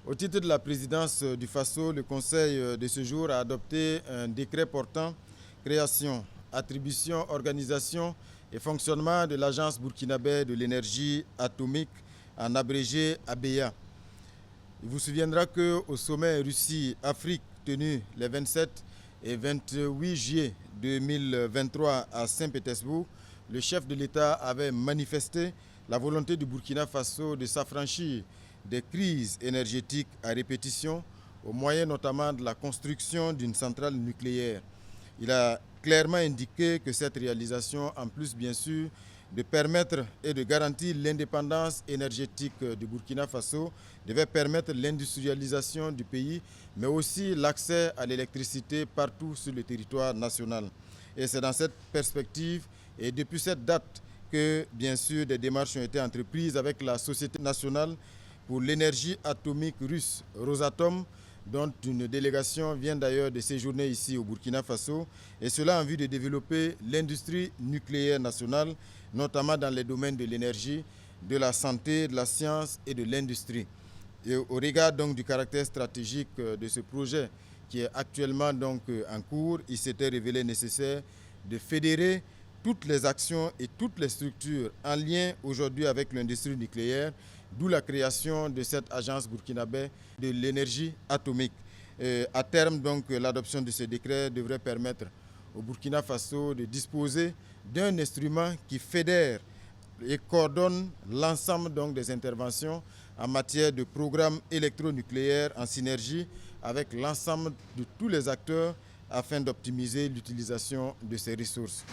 Au titre de la présidence du FASO, le Conseil de ce jour a adopté un décret portant création, attribution, organisation et fonctionnement de l'Agence burkinabé de l'énergie atomique, en abrégé ABEA. Il vous souviendra qu'au sommet Russie-Afrique tenu les 27 et 28 juillet 2023 à Saint-Pétersbourg, le chef de l'État avait manifesté la volonté du Burkina Faso de s'affranchir des crises énergétiques à répétition, au moyen notamment de la construction d'une centrale nucléaire. Il a clairement indiqué que cette réalisation, en plus bien sûr de permettre et de garantir l'indépendance énergétique du Burkina Faso, devait permettre l'industrialisation du pays, mais aussi l'accès à l'électricité partout sur le territoire national. Et c'est dans cette perspective et depuis cette date que, bien sûr, des démarches ont été entreprises avec la Société nationale pour l'énergie atomique russe, Rosatom, dont une délégation vient d'ailleurs de séjourner ici au Burkina Faso, et cela en vue de développer l'industrie nucléaire nationale, notamment dans les domaines de l'énergie, de la santé, de la science et de l'industrie. Et au regard donc du caractère stratégique de ce projet qui est actuellement donc en cours, il s'était révélé nécessaire de fédérer toutes les actions et toutes les structures en lien aujourd'hui avec l'industrie nucléaire, d'où la création de cette agence burkinabé de l'énergie atomique. À terme, donc, l'adoption de ce décret devrait permettre au Burkina Faso de disposer d'un instrument qui fédère et coordonne l'ensemble donc des interventions en matière de programmes électronucléaires en synergie avec l'ensemble de tous les acteurs afin d'optimiser l'utilisation de ces ressources.